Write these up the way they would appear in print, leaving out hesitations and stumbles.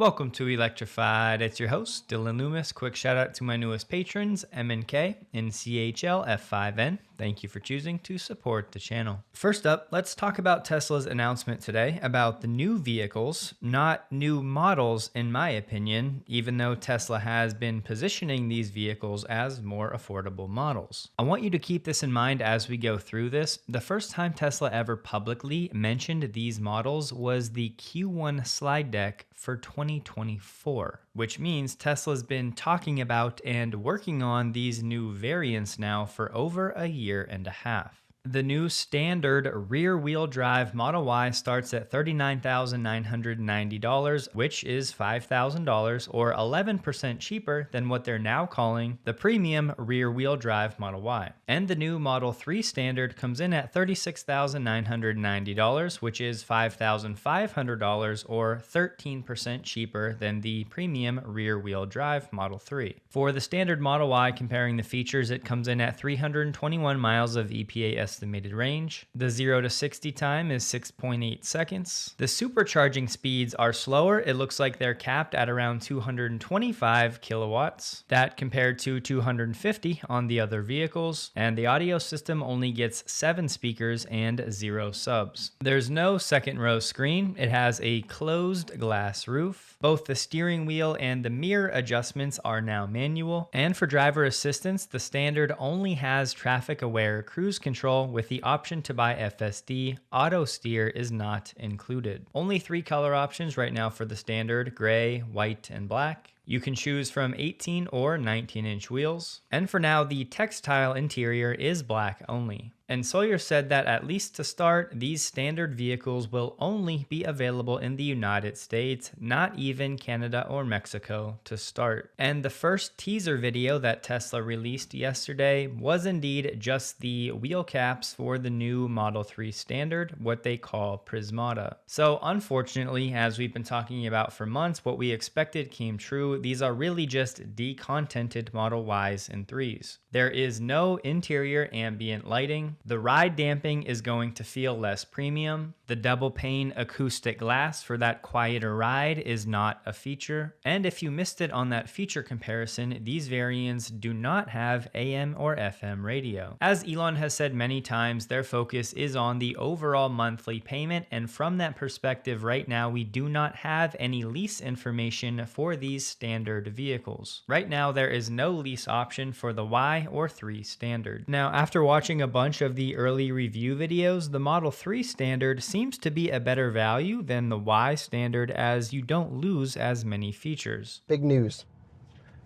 Welcome to Electrified. It's your host, Dylan Loomis. Quick shout out to my newest patrons, MNK and CHL F5N. Thank you for choosing to support the channel. First up, let's talk about Tesla's announcement today about the new vehicles, not new models in my opinion, even though Tesla has been positioning these vehicles as more affordable models. I want you to keep this in mind as we go through this. The first time Tesla ever publicly mentioned these models was the Q1 slide deck for 2024, which means Tesla's been talking about and working on these new variants now for over a year and a half. The new standard rear-wheel drive Model Y starts at $39,990, which is $5,000 or 11% cheaper than what they're now calling the premium rear-wheel drive Model Y. And the new Model 3 standard comes in at $36,990, which is $5,500 or 13% cheaper than the premium rear-wheel drive Model 3. For the standard Model Y, comparing the features, it comes in at 321 miles of EPA estimated range. The 0 to 60 time is 6.8 seconds. The supercharging speeds are slower. It looks like they're capped at around 225 kilowatts. That compared to 250 on the other vehicles. And the audio system only gets 7 speakers and 0 subs. There's no second row screen. It has a closed glass roof. Both the steering wheel and the mirror adjustments are now manual. And for driver assistance, the standard only has traffic aware cruise control with the option to buy FSD. Auto steer is not included. Only 3 color options right now for the standard: gray, white, and black. You can choose from 18 or 19-inch wheels. And for now, the textile interior is black only. And Sawyer said that at least to start, these standard vehicles will only be available in the United States, not even Canada or Mexico to start. And the first teaser video that Tesla released yesterday was indeed just the wheel caps for the new Model 3 standard, what they call Prismata. So unfortunately, as we've been talking about for months, what we expected came true. These are really just decontented Model Ys and 3s. There is no interior ambient lighting. The ride damping is going to feel less premium. The double pane acoustic glass for that quieter ride is not a feature. And if you missed it on that feature comparison, these variants do not have AM or FM radio. As Elon has said many times, their focus is on the overall monthly payment, and from that perspective right now, we do not have any lease information for these standard vehicles. Right now, there is no lease option for the Y or 3 standard. Now, after watching a bunch of the early review videos, the Model 3 standard seems to be a better value than the Y standard, as you don't lose as many features. Big news.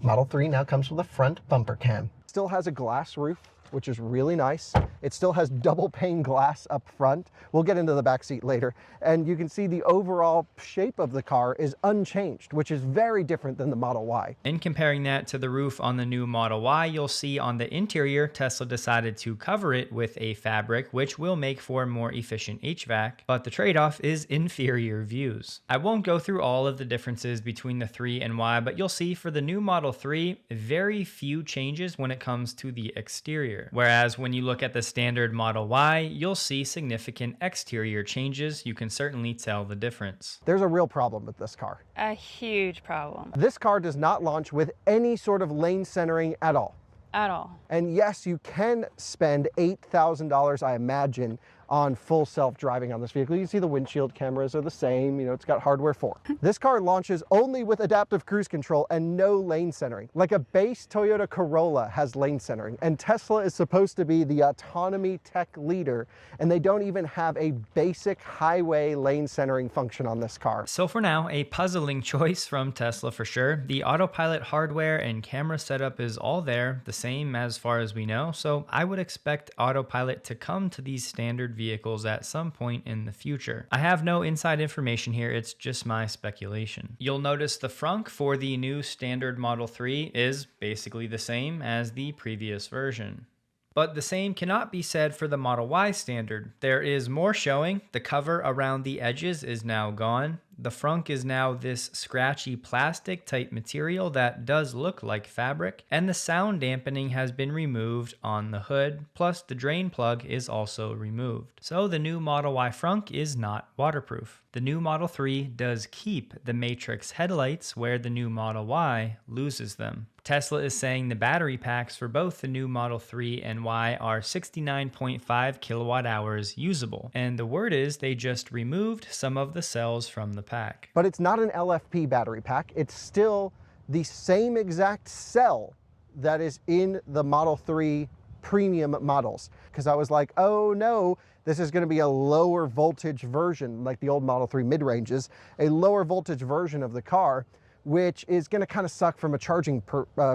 Model 3 now comes with a front bumper cam. Still has a glass roof, which is really nice. It still has double pane glass up front. We'll get into the back seat later. And you can see the overall shape of the car is unchanged, which is very different than the Model Y. In comparing that to the roof on the new Model Y, you'll see on the interior, Tesla decided to cover it with a fabric, which will make for more efficient HVAC, but the trade-off is inferior views. I won't go through all of the differences between the 3 and Y, but you'll see for the new Model 3, very few changes when it comes to the exterior. Whereas when you look at the standard Model Y, you'll see significant exterior changes. You can certainly tell the difference. There's a real problem with this car. A huge problem. This car does not launch with any sort of lane centering at all. At all. And yes, you can spend $8,000, I imagine, on full self-driving on this vehicle. You can see the windshield cameras are the same, it's got hardware 4. This car launches only with adaptive cruise control and no lane centering. Like a base Toyota Corolla has lane centering, and Tesla is supposed to be the autonomy tech leader, and they don't even have a basic highway lane centering function on this car. So for now, a puzzling choice from Tesla for sure. The autopilot hardware and camera setup is all there, the same as far as we know, so I would expect autopilot to come to these standard vehicles at some point in the future. I have no inside information here, it's just my speculation. You'll notice the frunk for the new standard Model 3 is basically the same as the previous version. But the same cannot be said for the Model Y standard. There is more showing. The cover around the edges is now gone. The frunk is now this scratchy plastic type material that does look like fabric, and the sound dampening has been removed on the hood, plus the drain plug is also removed. So the new Model Y frunk is not waterproof. The new Model 3 does keep the Matrix headlights where the new Model Y loses them. Tesla is saying the battery packs for both the new Model 3 and Y are 69.5 kilowatt hours usable. And the word is they just removed some of the cells from the pack. But it's not an LFP battery pack. It's still the same exact cell that is in the Model 3 premium models. Because I was like, oh no, this is going to be a lower voltage version, like the old Model 3 mid-ranges, a lower voltage version of the car, which is going to kind of suck from a charging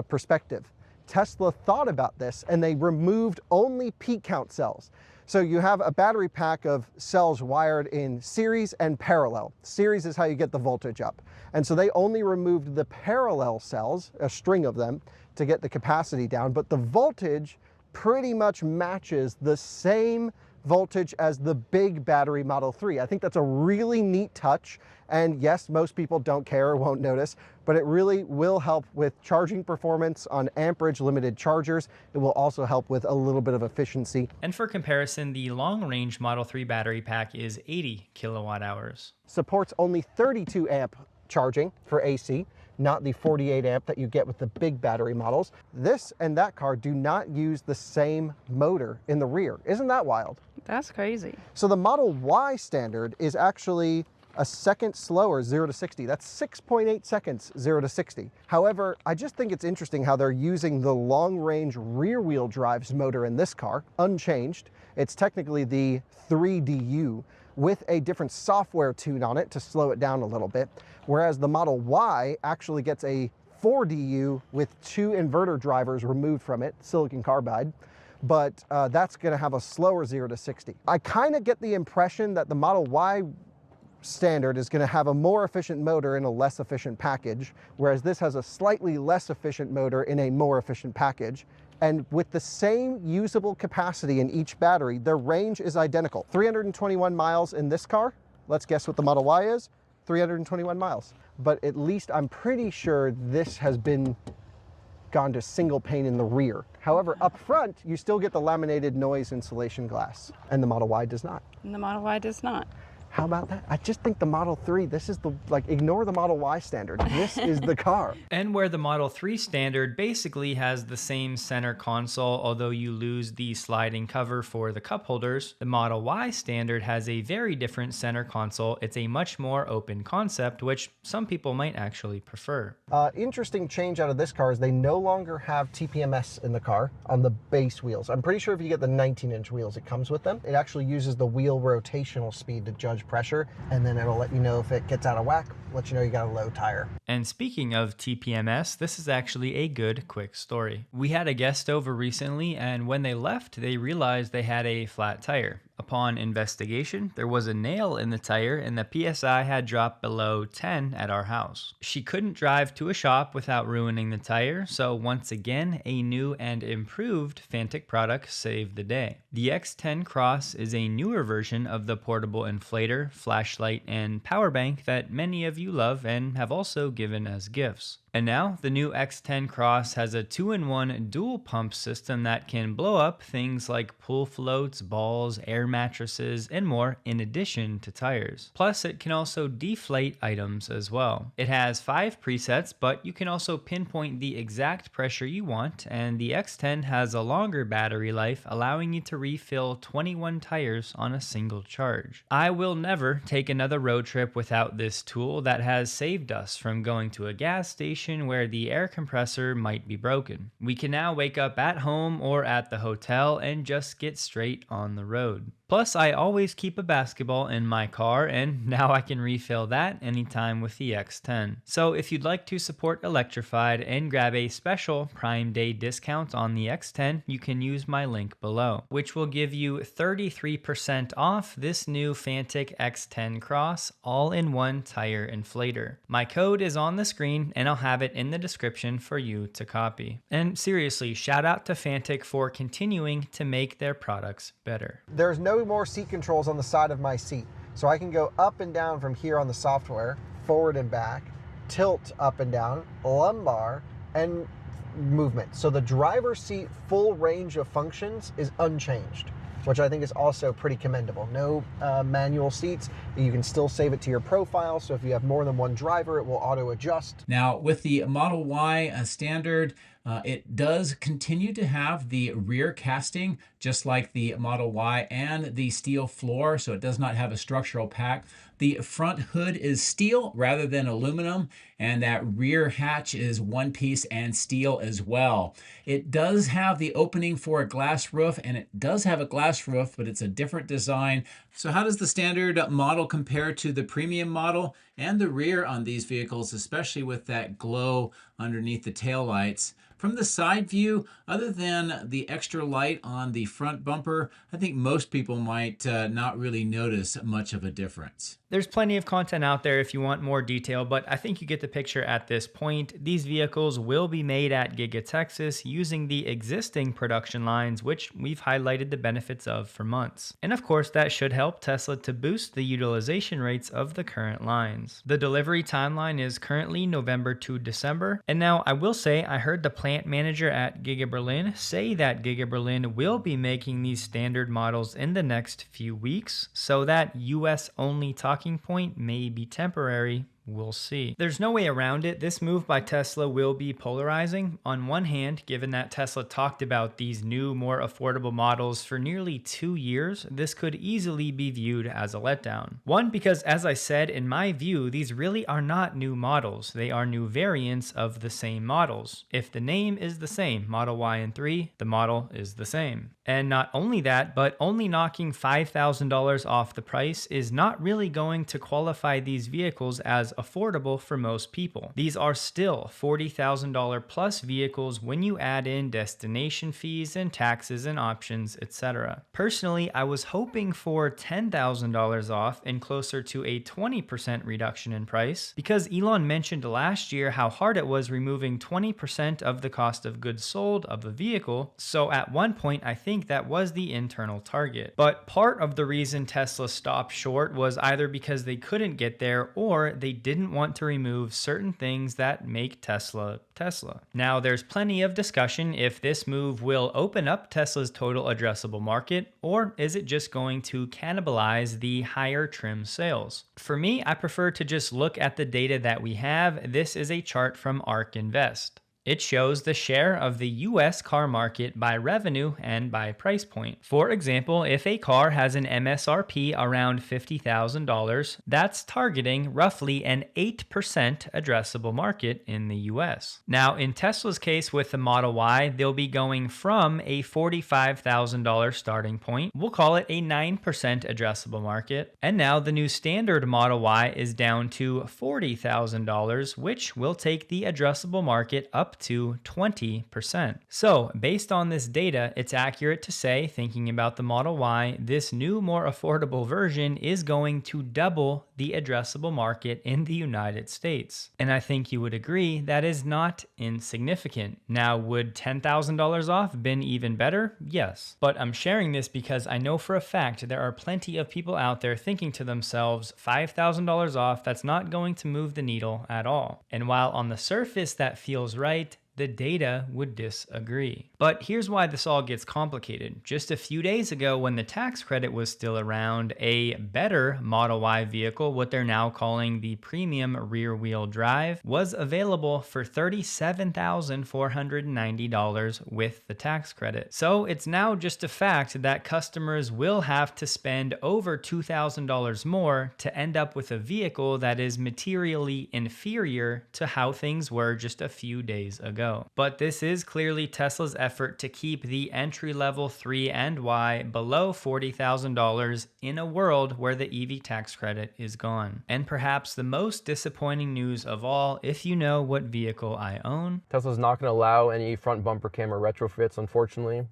perspective. Tesla thought about this and they removed only peak count cells. So you have a battery pack of cells wired in series and parallel. Series is how you get the voltage up. And so they only removed the parallel cells, a string of them, to get the capacity down, but the voltage pretty much matches the same voltage as the big battery Model 3. I think that's a really neat touch. And yes, most people don't care or won't notice, but it really will help with charging performance on amperage limited chargers. It will also help with a little bit of efficiency. And for comparison, the long-range Model 3 battery pack is 80 kilowatt hours. Supports only 32 amp charging for AC, not the 48 amp that you get with the big battery models. This and that car do not use the same motor in the rear. Isn't that wild? That's crazy. So the Model Y standard is actually a second slower 0 to 60. That's 6.8 seconds 0 to 60. However, I just think it's interesting how they're using the long-range rear-wheel drives motor in this car, unchanged. It's technically the 3DU with a different software tune on it to slow it down a little bit, whereas the Model Y actually gets a 4DU with 2 inverter drivers removed from it, silicon carbide, but that's going to have a slower 0 to 60. I kind of get the impression that the Model Y standard is going to have a more efficient motor in a less efficient package, whereas this has a slightly less efficient motor in a more efficient package. And with the same usable capacity in each battery, their range is identical. 321 miles in this car. Let's guess what the Model Y is. 321 miles. But at least I'm pretty sure this has been gone to single pane in the rear. However, up front, you still get the laminated noise insulation glass, and the Model Y does not. And the Model Y does not. How about that? I just think the Model 3, this is the, like, ignore the Model Y standard. This is the car. And where the Model 3 standard basically has the same center console, although you lose the sliding cover for the cup holders, the Model Y standard has a very different center console. It's a much more open concept, which some people might actually prefer. Interesting change out of this car is they no longer have TPMS in the car on the base wheels. I'm pretty sure if you get the 19-inch wheels, it comes with them. It actually uses the wheel rotational speed to judge pressure, and then it'll let you know if it gets out of whack, let you know you got a low tire. And speaking of TPMS, this is actually a good quick story. We had a guest over recently, and when they left, they realized they had a flat tire. Upon investigation, there was a nail in the tire and the PSI had dropped below 10 at our house. She couldn't drive to a shop without ruining the tire, so once again, a new and improved Fantic product saved the day. The X10 Cross is a newer version of the portable inflator, flashlight, and power bank that many of you love and have also given as gifts. And now, the new X10 Cross has a 2-in-1 dual pump system that can blow up things like pool floats, balls, air mattresses, and more in addition to tires. Plus, it can also deflate items as well. It has 5 presets, but you can also pinpoint the exact pressure you want, and the X10 has a longer battery life, allowing you to refill 21 tires on a single charge. I will never take another road trip without this tool that has saved us from going to a gas station where the air compressor might be broken. We can now wake up at home or at the hotel and just get straight on the road. Plus, I always keep a basketball in my car, and now I can refill that anytime with the X10. So if you'd like to support Electrified and grab a special Prime Day discount on the X10, you can use my link below, which will give you 33% off this new Fantic X10 Cross all-in-one tire inflator. My code is on the screen, and I'll have it in the description for you to copy. And seriously, shout out to Fantic for continuing to make their products better. There's no more seat controls on the side of my seat. So I can go up and down from here on the software, forward and back, tilt up and down, lumbar, and movement. So the driver's seat full range of functions is unchanged. which I think is also pretty commendable. No manual seats. You can still save it to your profile, so if you have more than one driver, it will auto adjust. Now, with the Model Y standard, it does continue to have the rear casting, just like the Model Y, and the steel floor, so it does not have a structural pack. The front hood is steel rather than aluminum, and that rear hatch is one piece and steel as well. It does have the opening for a glass roof, and it does have a glass roof, but it's a different design. So how does the standard model compare to the premium model? And the rear on these vehicles, especially with that glow underneath the taillights. From the side view, other than the extra light on the front bumper, I think most people might not really notice much of a difference. There's plenty of content out there if you want more detail, but I think you get the picture at this point. These vehicles will be made at Giga Texas using the existing production lines, which we've highlighted the benefits of for months. And of course, that should help Tesla to boost the utilization rates of the current lines. The delivery timeline is currently November to December. And now I will say I heard the plant manager at Giga Berlin say that Giga Berlin will be making these standard models in the next few weeks, so that US only talking point may be temporary. We'll see. There's no way around it. This move by Tesla will be polarizing. On one hand, given that Tesla talked about these new, more affordable models for nearly 2 years, this could easily be viewed as a letdown. One, because as I said, in my view, these really are not new models. They are new variants of the same models. If the name is the same, Model Y and 3, the model is the same. And not only that, but only knocking $5,000 off the price is not really going to qualify these vehicles as affordable for most people. These are still $40,000 plus vehicles when you add in destination fees and taxes and options, etc. Personally, I was hoping for $10,000 off and closer to a 20% reduction in price, because Elon mentioned last year how hard it was removing 20% of the cost of goods sold of a vehicle, so at one point I think that was the internal target. But part of the reason Tesla stopped short was either because they couldn't get there or they didn't want to remove certain things that make Tesla Tesla. Now, there's plenty of discussion if this move will open up Tesla's total addressable market, or is it just going to cannibalize the higher trim sales? For me, I prefer to just look at the data that we have. This is a chart from ARK Invest. It shows the share of the US car market by revenue and by price point. For example, if a car has an MSRP around $50,000, that's targeting roughly an 8% addressable market in the US. Now, in Tesla's case with the Model Y, they'll be going from a $45,000 starting point. We'll call it a 9% addressable market. And now the new standard Model Y is down to $40,000, which will take the addressable market up to 20%. So based on this data, it's accurate to say, thinking about the Model Y, this new, more affordable version is going to double the addressable market in the United States. And I think you would agree that is not insignificant. Now, would $10,000 off been even better? Yes. But I'm sharing this because I know for a fact there are plenty of people out there thinking to themselves, $5,000 off, that's not going to move the needle at all. And while on the surface that feels right, the data would disagree. But here's why this all gets complicated. Just a few days ago, when the tax credit was still around, a better Model Y vehicle, what they're now calling the premium rear-wheel drive, was available for $37,490 with the tax credit. So it's now just a fact that customers will have to spend over $2,000 more to end up with a vehicle that is materially inferior to how things were just a few days ago. But this is clearly Tesla's effort to keep the entry-level 3 and Y below $40,000 in a world where the EV tax credit is gone. And perhaps the most disappointing news of all, if you know what vehicle I own, Tesla's not going to allow any front bumper camera retrofits, unfortunately.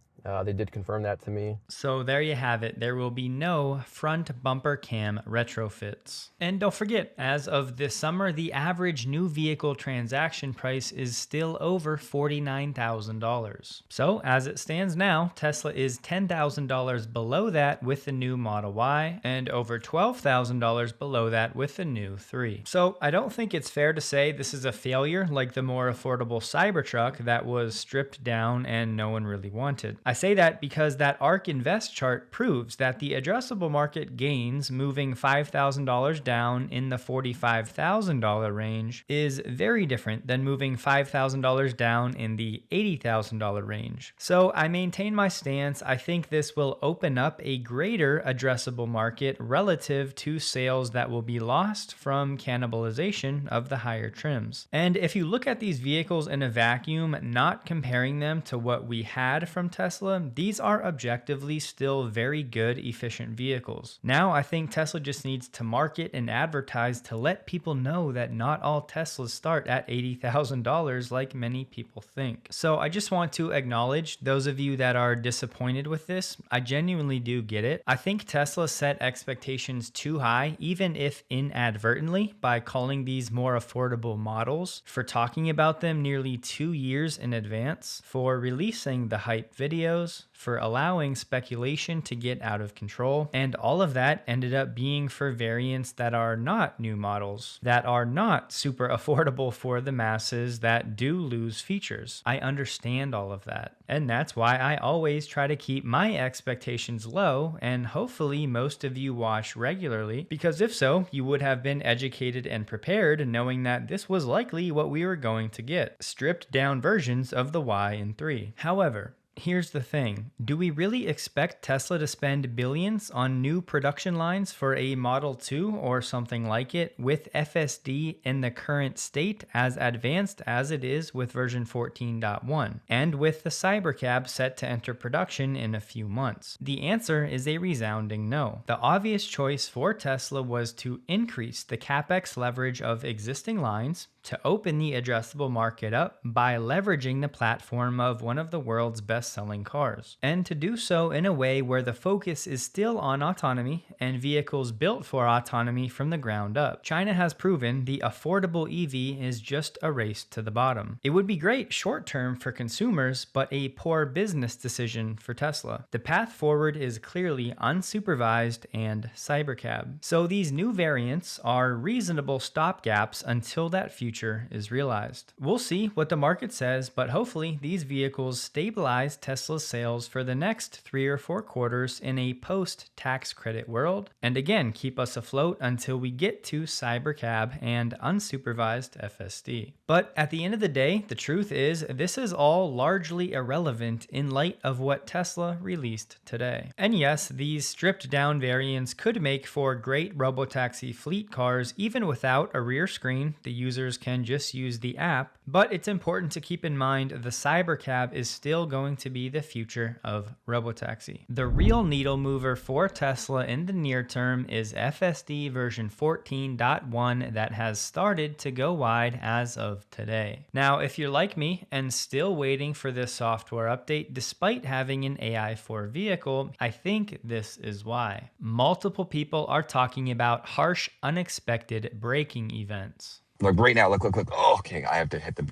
They did confirm that to me. So there you have it. There will be no front bumper cam retrofits. And don't forget, as of this summer, the average new vehicle transaction price is still over $49,000. So as it stands now, Tesla is $10,000 below that with the new Model Y and over $12,000 below that with the new 3. So I don't think it's fair to say this is a failure like the more affordable Cybertruck that was stripped down and no one really wanted. I say that because that ARK Invest chart proves that the addressable market gains moving $5,000 down in the $45,000 range is very different than moving $5,000 down in the $80,000 range. So I maintain my stance. I think this will open up a greater addressable market relative to sales that will be lost from cannibalization of the higher trims. And if you look at these vehicles in a vacuum, not comparing them to what we had from Tesla, these are objectively still very good, efficient vehicles. Now I think Tesla just needs to market and advertise to let people know that not all Teslas start at $80,000 like many people think. So I just want to acknowledge those of you that are disappointed with this. I genuinely do get it. I think Tesla set expectations too high, even if inadvertently, by calling these more affordable models, for talking about them nearly 2 years in advance, for releasing the hype videos, for allowing speculation to get out of control, and all of that ended up being for variants that are not new models, that are not super affordable for the masses, that do lose features. I understand all of that, and that's why I always try to keep my expectations low, and hopefully most of you watch regularly, because if so, you would have been educated and prepared knowing that this was likely what we were going to get, stripped down versions of the Y in 3. However, here's the thing. Do we really expect Tesla to spend billions on new production lines for a Model 2 or something like it with FSD in the current state as advanced as it is with version 14.1 and with the Cybercab set to enter production in a few months? The answer is a resounding no. The obvious choice for Tesla was to increase the capex leverage of existing lines, to open the addressable market up by leveraging the platform of one of the world's best-selling cars, and to do so in a way where the focus is still on autonomy and vehicles built for autonomy from the ground up. China has proven the affordable EV is just a race to the bottom. It would be great short-term for consumers, but a poor business decision for Tesla. The path forward is clearly unsupervised and Cybercab. So these new variants are reasonable stopgaps until that future is realized. We'll see what the market says, but hopefully these vehicles stabilize Tesla's sales for the next 3 or 4 quarters in a post-tax credit world, and again keep us afloat until we get to Cybercab and unsupervised FSD. But at the end of the day, the truth is this is all largely irrelevant in light of what Tesla released today. And yes, these stripped down variants could make for great robotaxi fleet cars even without a rear screen. The users can just use the app, but it's important to keep in mind the Cybercab is still going to be the future of robotaxi. The real needle mover for Tesla in the near term is FSD version 14.1 that has started to go wide as of today. Now, if you're like me and still waiting for this software update despite having an AI4 vehicle, I think this is why. Multiple people are talking about harsh, unexpected braking events. Look, right now, look. Oh, okay, I have to hit the...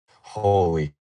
Holy...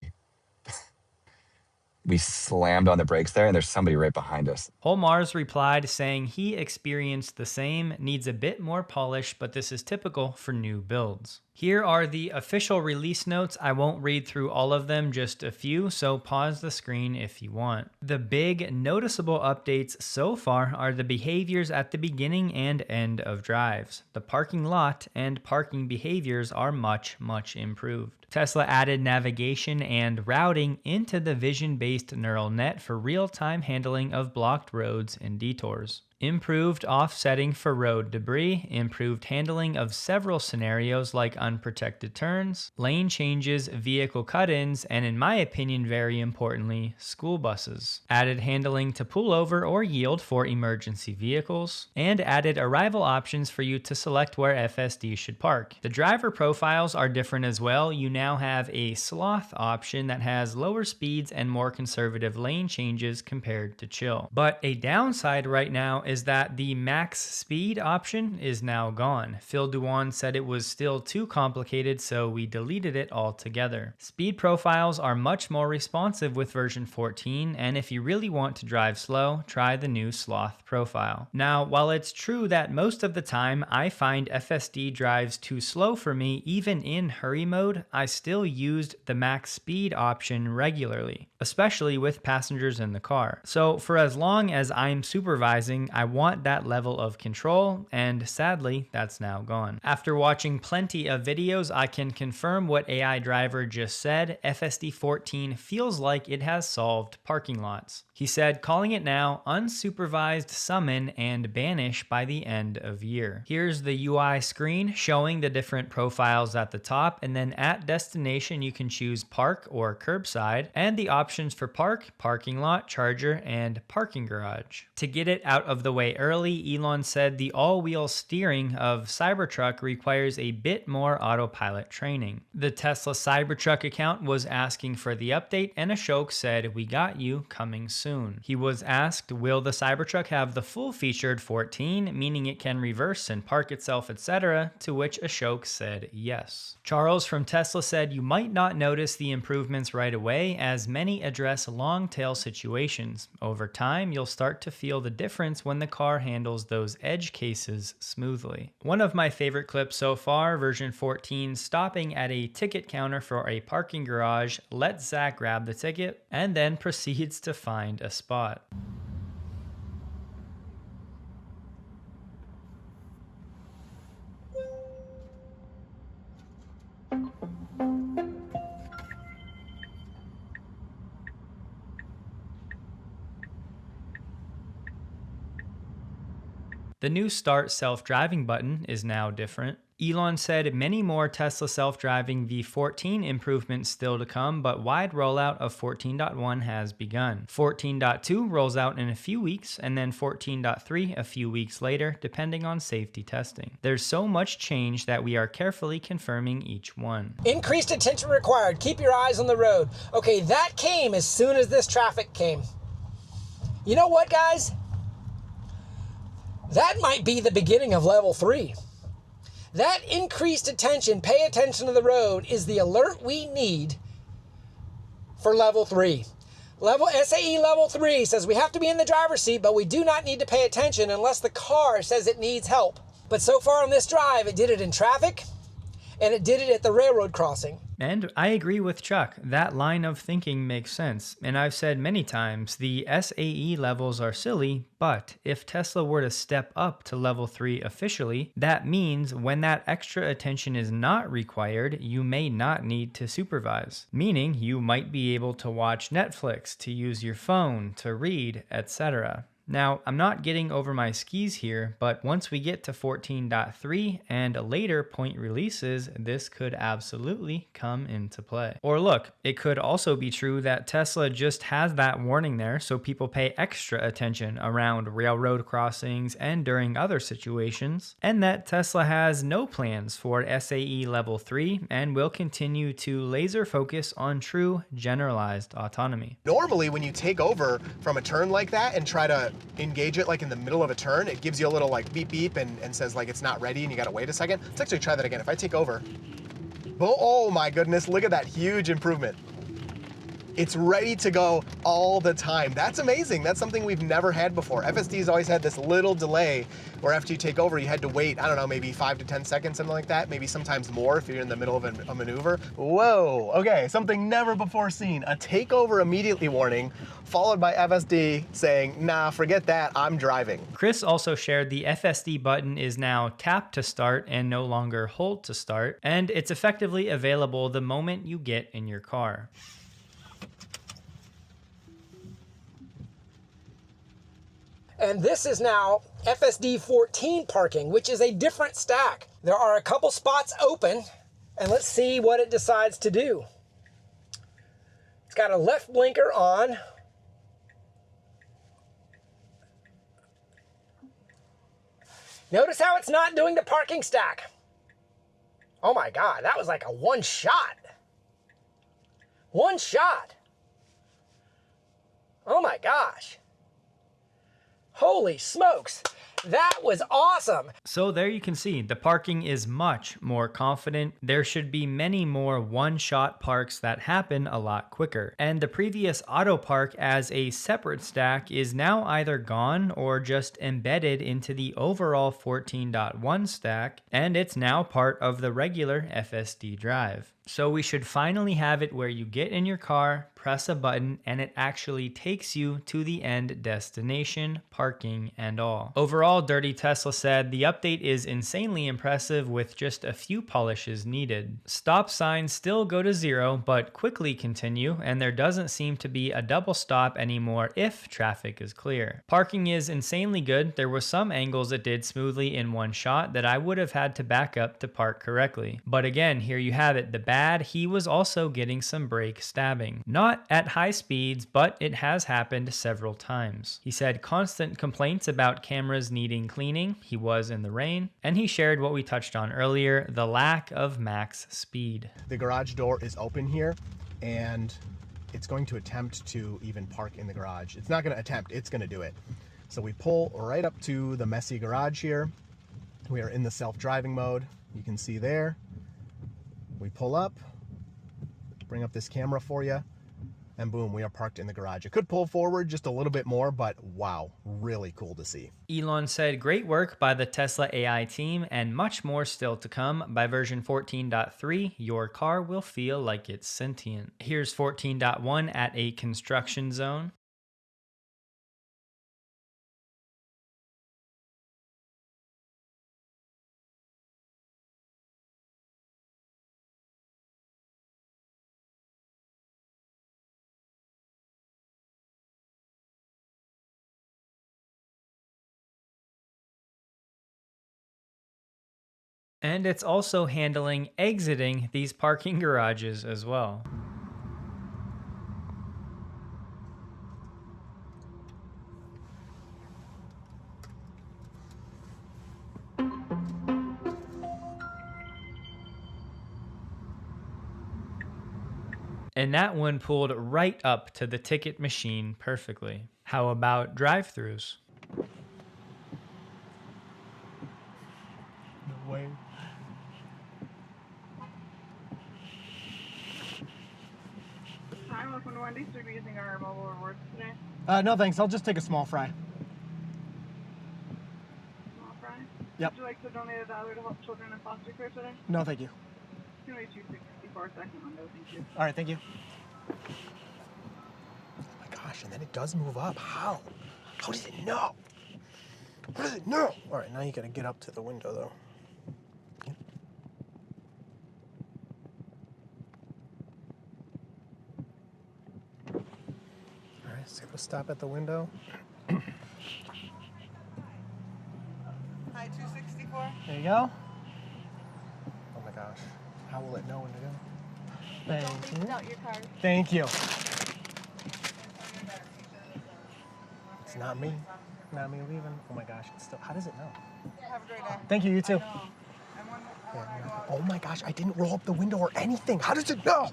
We slammed on the brakes there, and there's somebody right behind us. Holmars replied saying he experienced the same, needs a bit more polish, but this is typical for new builds. Here are the official release notes. I won't read through all of them, just a few, so pause the screen if you want. The big noticeable updates so far are the behaviors at the beginning and end of drives. The parking lot and parking behaviors are much improved. Tesla added navigation and routing into the vision-based neural net for real-time handling of blocked roads and detours. Improved offsetting for road debris, improved handling of several scenarios like unprotected turns, lane changes, vehicle cut-ins, and in my opinion, very importantly, school buses. Added handling to pull over or yield for emergency vehicles, and added arrival options for you to select where FSD should park. The driver profiles are different as well. You now have a sloth option that has lower speeds and more conservative lane changes compared to chill. But a downside right now is that the max speed option is now gone. Phil Duan said it was still too complicated, so we deleted it altogether. Speed profiles are much more responsive with version 14, and if you really want to drive slow, try the new sloth profile. Now, while it's true that most of the time I find FSD drives too slow for me, even in hurry mode, I still used the max speed option regularly, especially with passengers in the car. So for as long as I'm supervising, I want that level of control, and sadly, that's now gone. After watching plenty of videos, I can confirm what AI Driver just said. FSD 14 feels like it has solved parking lots. He said, calling it now, unsupervised summon and banish by the end of year. Here's the UI screen showing the different profiles at the top, and then at destination you can choose park or curbside, and the options for park, parking lot, charger, and parking garage. To get it out of the way early, Elon said the all-wheel steering of Cybertruck requires a bit more autopilot training. The Tesla Cybertruck account was asking for the update, and Ashok said, "We got you, coming soon." He was asked, will the Cybertruck have the full-featured 14, meaning it can reverse and park itself, etc., to which Ashok said yes. Charles from Tesla said, you might not notice the improvements right away, as many address long-tail situations. Over time, you'll start to feel the difference when the car handles those edge cases smoothly. One of my favorite clips so far, version 14, stopping at a ticket counter for a parking garage, lets Zach grab the ticket, and then proceeds to find a spot. The new Start Self-Driving button is now different. Elon said many more Tesla self-driving v14 improvements still to come, but wide rollout of 14.1 has begun. 14.2 rolls out in a few weeks, and then 14.3 a few weeks later, depending on safety testing. There's so much change that we are carefully confirming each one. Increased attention required. Keep your eyes on the road. Okay, that came as soon as this traffic came. You know what, guys? That might be the beginning of level 3. That increased attention, pay attention to the road, is the alert we need for level 3. SAE level 3 says we have to be in the driver's seat, but we do not need to pay attention unless the car says it needs help. But so far on this drive, it did it in traffic, and it did it at the railroad crossing. And I agree with Chuck, that line of thinking makes sense. And I've said many times, the SAE levels are silly, but if Tesla were to step up to level 3 officially, that means when that extra attention is not required, you may not need to supervise. Meaning you might be able to watch Netflix, to use your phone, to read, etc. Now, I'm not getting over my skis here, but once we get to 14.3 and later point releases, this could absolutely come into play. Or look, it could also be true that Tesla just has that warning there so people pay extra attention around railroad crossings and during other situations, and that Tesla has no plans for SAE level 3 and will continue to laser focus on true generalized autonomy. Normally, when you take over from a turn like that and try to engage it like in the middle of a turn, it gives you a little like beep beep and says like it's not ready and you gotta wait a second. Let's actually try that again. If I take over, oh my goodness, look at that huge improvement. It's ready to go all the time. That's amazing. That's something we've never had before. FSD's always had this little delay where after you take over, you had to wait, I don't know, maybe 5 to 10 seconds, something like that. Maybe sometimes more if you're in the middle of a maneuver. Whoa, okay, something never before seen. A takeover immediately warning, followed by FSD saying, nah, forget that, I'm driving. Chris also shared the FSD button is now tap to start and no longer hold to start, and it's effectively available the moment you get in your car. And this is now FSD 14 parking, which is a different stack. There are a couple spots open, and let's see what it decides to do. It's got a left blinker on. Notice how it's not doing the parking stack. Oh my God, that was like a one shot. One shot. Oh my gosh. Holy smokes! That was awesome! So there you can see, the parking is much more confident. There should be many more one-shot parks that happen a lot quicker. And the previous auto park as a separate stack is now either gone or just embedded into the overall 14.1 stack, and it's now part of the regular FSD drive. So we should finally have it where you get in your car, press a button, and it actually takes you to the end destination, parking and all. Overall, Dirty Tesla said the update is insanely impressive with just a few polishes needed. Stop signs still go to 0, but quickly continue, and there doesn't seem to be a double stop anymore if traffic is clear. Parking is insanely good. There were some angles it did smoothly in one shot that I would have had to back up to park correctly. But again, here you have it, the bad, he was also getting some brake stabbing. Not at high speeds, but it has happened several times. He said constant complaints about cameras needing cleaning. He was in the rain. And he shared what we touched on earlier, the lack of max speed. The garage door is open here, and it's going to attempt to even park in the garage. It's not going to attempt, it's going to do it. So we pull right up to the messy garage here. We are in the self-driving mode. You can see there. We pull up, bring up this camera for you, and boom, we are parked in the garage. It could pull forward just a little bit more, but wow, really cool to see. Elon said, great work by the Tesla AI team and much more still to come. By version 14.3, your car will feel like it's sentient. Here's 14.1 at a construction zone. And it's also handling exiting these parking garages as well. And that one pulled right up to the ticket machine perfectly. How about drive-thrus? No way. Hi, welcome to Wendy's. We'll be using our mobile rewards today. No thanks, I'll just take a small fry. Small fry. Yep. Would you like to donate $1 to help children in foster care today? No, thank you. It's going to be $2.64 second window. Thank you. All right, thank you. Oh my gosh, and then it does move up. How? How does it know? How does it know? All right, now you gotta get up to the window though. All right, so we'll stop at the window. Hi, 264. There you go. Oh my gosh, how will it know when to go? Thank you. Out your card. Thank you. It's not me. Not me leaving. Oh my gosh, it's still, how does it know? Have a great day. Thank you, you too. Oh my gosh, I didn't roll up the window or anything. How does it know?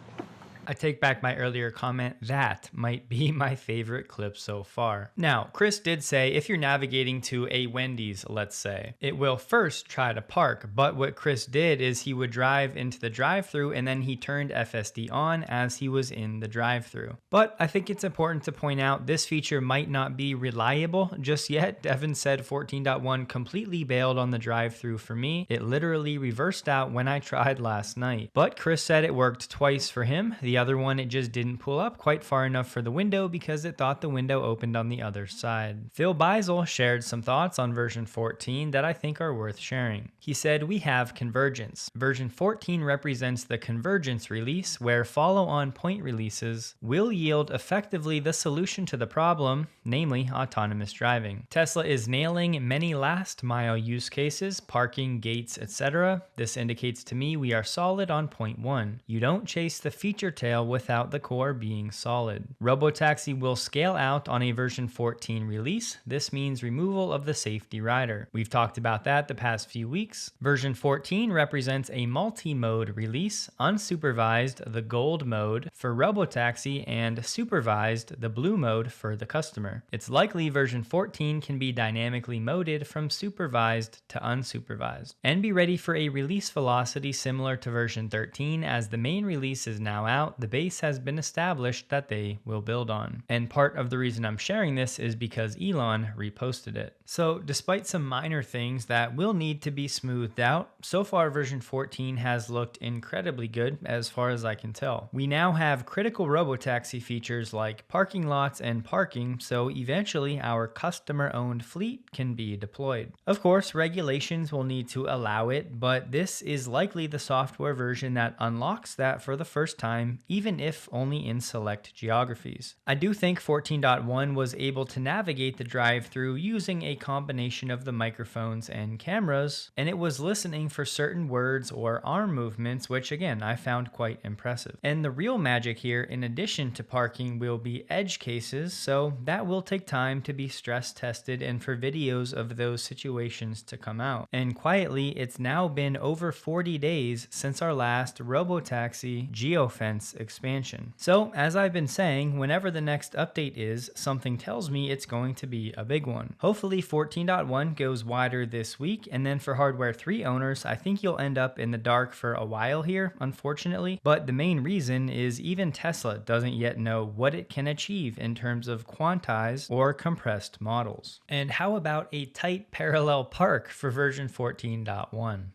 I take back my earlier comment, that might be my favorite clip so far. Now, Chris did say if you're navigating to a Wendy's, let's say, it will first try to park, but what Chris did is he would drive into the drive-thru and then he turned FSD on as he was in the drive-thru. But I think it's important to point out this feature might not be reliable just yet. Devin said 14.1 completely bailed on the drive-thru for me. It literally reversed out when I tried last night. But Chris said it worked twice for him. The other one, it just didn't pull up quite far enough for the window because it thought the window opened on the other side. Phil Beisel shared some thoughts on version 14 that I think are worth sharing. He said, we have convergence. Version 14 represents the convergence release where follow-on point releases will yield effectively the solution to the problem, namely autonomous driving. Tesla is nailing many last mile use cases, parking, gates, etc. This indicates to me we are solid on point 1. You don't chase the feature tail detail without the core being solid. Robotaxi will scale out on a version 14 release. This means removal of the safety rider. We've talked about that the past few weeks. Version 14 represents a multi-mode release, unsupervised the gold mode for Robotaxi and supervised the blue mode for the customer. It's likely version 14 can be dynamically moded from supervised to unsupervised, and be ready for a release velocity similar to version 13. As the main release is now out, the base has been established that they will build on. And part of the reason I'm sharing this is because Elon reposted it. So despite some minor things that will need to be smoothed out, so far version 14 has looked incredibly good as far as I can tell. We now have critical Robotaxi features like parking lots and parking, so eventually our customer-owned fleet can be deployed. Of course, regulations will need to allow it, but this is likely the software version that unlocks that for the first time, even if only in select geographies. I do think 14.1 was able to navigate the drive-thru using a combination of the microphones and cameras, and it was listening for certain words or arm movements, which again I found quite impressive. And the real magic here, in addition to parking, will be edge cases, so that will take time to be stress tested and for videos of those situations to come out. And quietly, it's now been over 40 days since our last Robotaxi geofence expansion. So as I've been saying, whenever the next update is, something tells me it's going to be a big one. Hopefully 14.1 goes wider this week, and then for Hardware 3 owners, I think you'll end up in the dark for a while here, unfortunately. But the main reason is even Tesla doesn't yet know what it can achieve in terms of quantized or compressed models. And how about a tight parallel park for version 14.1?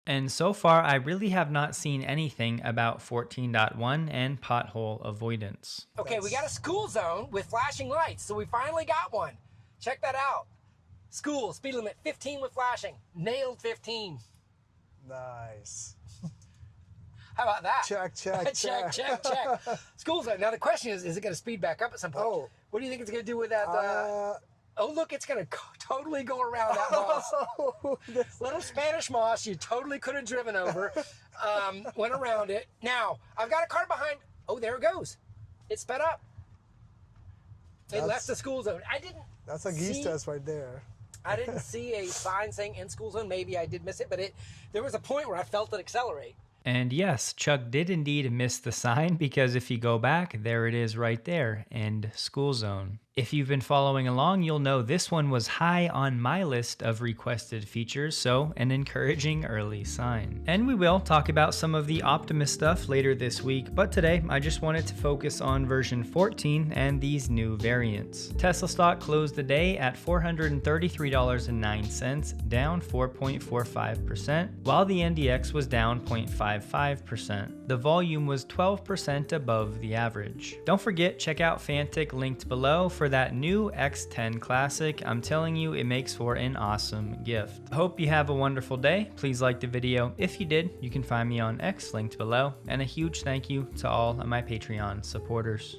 And so far, I really have not seen anything about 14.1 and pothole avoidance. Okay, we got a school zone with flashing lights, so we finally got one. Check that out. School, speed limit 15 with flashing. Nailed 15. Nice. How about that? Check. check. School zone. Now the question is it going to speed back up at some point? Oh. What do you think it's going to do with that? Oh, look, it's going to totally go around that moss. Little Spanish moss you totally could have driven over. Went around it. Now, I've got a car behind. Oh, there it goes. It sped up. It left the school zone. That's a geese test right there. I didn't see a sign saying in school zone. Maybe I did miss it, but there was a point where I felt it accelerate. And yes, Chuck did indeed miss the sign, because if you go back, there it is right there, end school zone. If you've been following along, you'll know this one was high on my list of requested features, so an encouraging early sign. And we will talk about some of the Optimus stuff later this week, but today I just wanted to focus on version 14 and these new variants. Tesla stock closed the day at $433.09, down 4.45%, while the NDX was down 0.55%. The volume was 12% above the average. Don't forget, check out Fantic linked below for that new X10 Classic. I'm telling you, it makes for an awesome gift. Hope you have a wonderful day. Please like the video. If you did, you can find me on X linked below. And a huge thank you to all of my Patreon supporters.